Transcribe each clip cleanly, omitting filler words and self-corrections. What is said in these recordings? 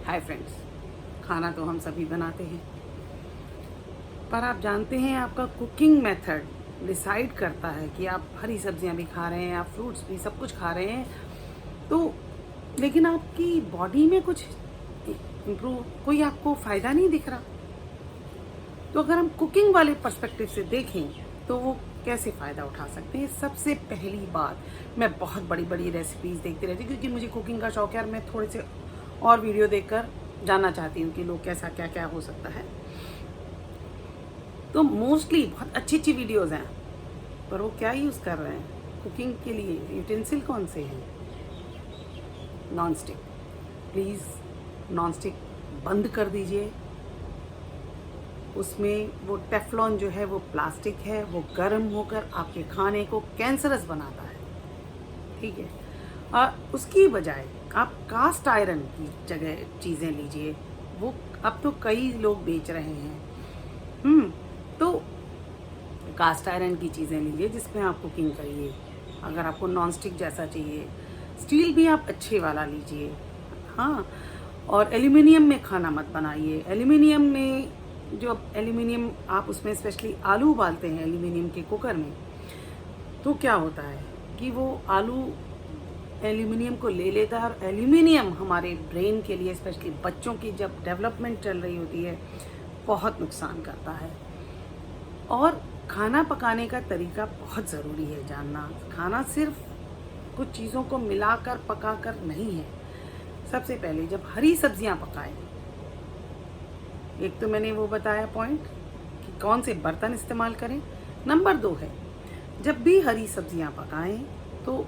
Hi friends, खाना तो हम सभी बनाते हैं, पर आप जानते हैं आपका कुकिंग मेथड डिसाइड करता है कि आप हरी सब्जियां भी खा रहे हैं, आप फ्रूट्स भी सब कुछ खा रहे हैं, तो लेकिन आपकी बॉडी में कुछ इम्प्रूव, कोई आपको फ़ायदा नहीं दिख रहा। तो अगर हम कुकिंग वाले पर्सपेक्टिव से देखें तो वो कैसे फ़ायदा उठा सकते हैं। सबसे पहली बात, मैं बहुत बड़ी बड़ी रेसिपीज़ देखती रहती हूँ क्योंकि मुझे कुकिंग का शौक है और मैं थोड़े से और वीडियो देखकर जानना चाहती हूँ कि लोग कैसा क्या क्या हो सकता है। तो मोस्टली बहुत अच्छी अच्छी वीडियोज़ हैं, पर वो क्या यूज़ कर रहे हैं कुकिंग के लिए, यूटेंसिल कौन से हैं? Non stick. Please non stick बंद कर दीजिए। उसमें वो टेफ्लॉन जो है वो प्लास्टिक है, वो गर्म होकर आपके खाने को कैंसरस बनाता है, ठीक है। उसकी बजाय आप कास्ट आयरन की जगह चीज़ें लीजिए, वो अब तो कई लोग बेच रहे हैं। तो कास्ट आयरन की चीज़ें लीजिए जिसमें आप कुकिंग करिए। अगर आपको नॉन स्टिक जैसा चाहिए, स्टील भी आप अच्छे वाला लीजिए, हाँ। और एल्यूमिनियम में खाना मत बनाइए। एल्यूमिनियम में जो एल्यूमिनियम आप उसमें स्पेशली आलू उबालते हैं एल्यूमिनियम के कुकर में, तो क्या होता है कि वो आलू एल्यूमिनियम को ले लेता है और एल्यूमिनियम हमारे ब्रेन के लिए, स्पेशली बच्चों की जब डेवलपमेंट चल रही होती है, बहुत नुकसान करता है। और खाना पकाने का तरीका बहुत ज़रूरी है जानना। खाना सिर्फ कुछ चीज़ों को मिलाकर पकाकर नहीं है। सबसे पहले जब हरी सब्जियां पकाएं, एक तो मैंने वो बताया पॉइंट कि कौन से बर्तन इस्तेमाल करें। नंबर 2 है, जब भी हरी सब्जियां पकाएं तो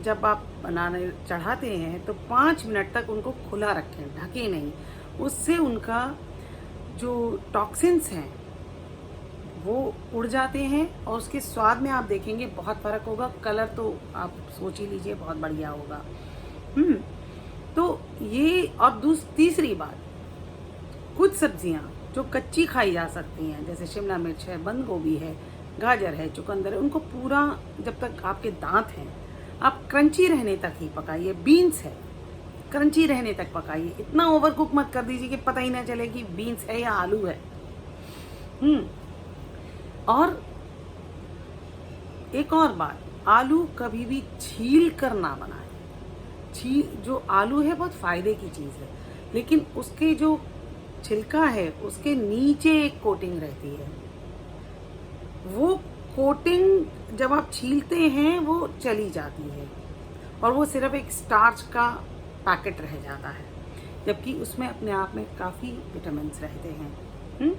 जब आप बनाने चढ़ाते हैं तो 5 मिनट तक उनको खुला रखें, ढके नहीं। उससे उनका जो टॉक्सिन्स हैं वो उड़ जाते हैं और उसके स्वाद में आप देखेंगे बहुत फ़र्क होगा। कलर तो आप सोच ही लीजिए बहुत बढ़िया होगा। तो ये, और तीसरी बात, कुछ सब्जियां जो कच्ची खाई जा सकती हैं, जैसे शिमला मिर्च है, बंद गोभी है, गाजर है, चुकंदर है, उनको पूरा जब तक आपके दांत हैं आप क्रंची रहने तक ही पकाइए। बीन्स है, क्रंची रहने तक पकाइए, इतना ओवर कुक मत कर दीजिए कि पता ही ना चले कि बीन्स है या आलू है। और एक और बात, आलू कभी भी छील कर ना बनाएं। जो आलू है बहुत फ़ायदे की चीज़ है, लेकिन उसके जो छिलका है उसके नीचे एक कोटिंग रहती है। वो कोटिंग जब आप छीलते हैं वो चली जाती है और वो सिर्फ एक स्टार्च का पैकेट रह जाता है, जबकि उसमें अपने आप में काफ़ी विटामिन्स रहते हैं।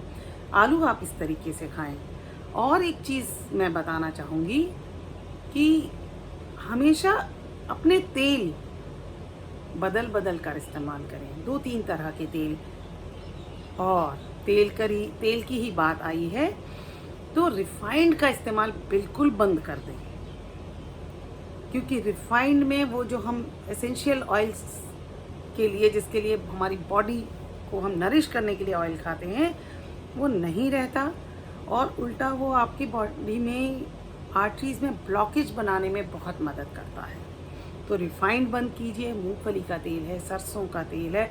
आलू आप इस तरीके से खाएं। और एक चीज़ मैं बताना चाहूँगी कि हमेशा अपने तेल बदल बदल कर इस्तेमाल करें। 2-3 तरह के तेल। और तेल की ही बात आई है तो रिफाइंड का इस्तेमाल बिल्कुल बंद कर दें, क्योंकि रिफाइंड में वो जो हम एसेंशियल ऑयल्स के लिए, जिसके लिए हमारी बॉडी को हम नरिश करने के लिए ऑयल खाते हैं, वो नहीं रहता और उल्टा वो आपकी बॉडी में आर्टरीज में ब्लॉकेज बनाने में बहुत मदद करता है। तो रिफाइंड बंद कीजिए। मूंगफली का तेल है, सरसों का तेल है,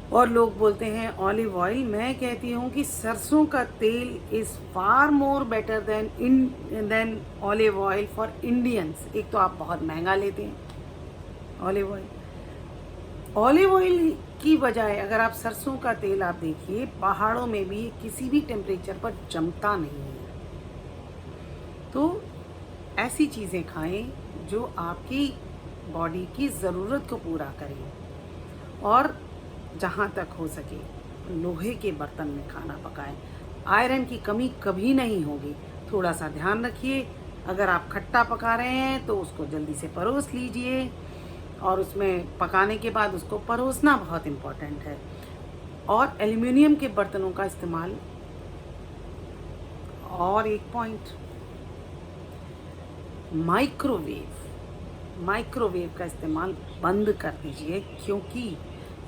और लोग बोलते हैं ऑलिव ऑयल। मैं कहती हूँ कि सरसों का तेल is far more better than olive oil for Indians. एक तो आप बहुत महंगा लेते हैं ऑलिव ऑयल की बजाय अगर आप सरसों का तेल आप देखिए, पहाड़ों में भी किसी भी टेम्परेचर पर जमता नहीं है। तो ऐसी चीज़ें खाएं जो आपकी बॉडी की ज़रूरत को पूरा करें। और जहाँ तक हो सके लोहे के बर्तन में खाना पकाएं। आयरन की कमी कभी नहीं होगी। थोड़ा सा ध्यान रखिए। अगर आप खट्टा पका रहे हैं तो उसको जल्दी से परोस लीजिए, और उसमें पकाने के बाद उसको परोसना बहुत इम्पोर्टेंट है। और एल्युमिनियम के बर्तनों का इस्तेमाल, और एक पॉइंट, माइक्रोवेव का इस्तेमाल बंद कर दीजिए, क्योंकि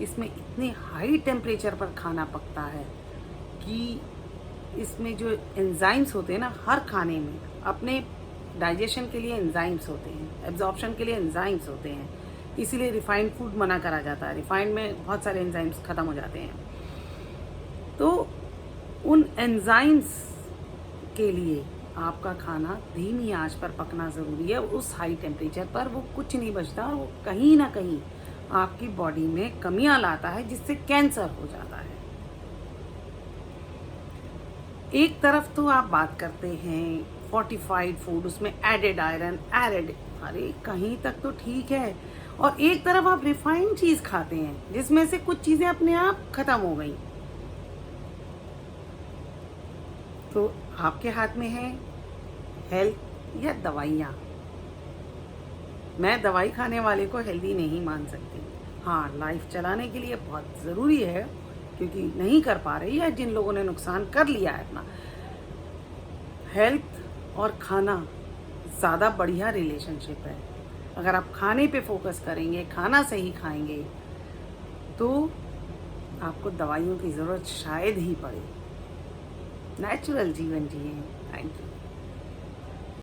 इसमें इतने हाई टेम्परेचर पर खाना पकता है कि इसमें जो एंजाइम्स होते हैं ना, हर खाने में अपने डाइजेशन के लिए एंजाइम्स होते हैं, एब्जॉर्प्शन के लिए एंजाइम्स होते हैं। इसीलिए रिफाइंड फूड मना करा जाता है। रिफाइंड में बहुत सारे एंजाइम्स ख़त्म हो जाते हैं। तो उन एंजाइम्स के लिए आपका खाना धीमी आंच पर पकना ज़रूरी है। उस हाई टेम्परेचर पर वो कुछ नहीं बचता और वो कहीं ना कहीं आपकी बॉडी में कमियां लाता है, जिससे कैंसर हो जाता है। एक तरफ तो आप बात करते हैं फोर्टिफाइड फूड, उसमें एडेड आयरन, एडेड, अरे कहीं तक तो ठीक है, और एक तरफ आप रिफाइंड चीज़ खाते हैं जिसमें से कुछ चीज़ें अपने आप ख़त्म हो गई। तो आपके हाथ में है हेल्थ या दवाइयाँ। मैं दवाई खाने वाले को हेल्दी नहीं मान सकती। हाँ, लाइफ चलाने के लिए बहुत ज़रूरी है, क्योंकि नहीं कर पा रही है, जिन लोगों ने नुकसान कर लिया है अपना। हेल्थ और खाना ज़्यादा बढ़िया रिलेशनशिप है। अगर आप खाने पे फोकस करेंगे, खाना सही खाएंगे, तो आपको दवाइयों की ज़रूरत शायद ही पड़े। नेचुरल जीवन जिए। Thank you.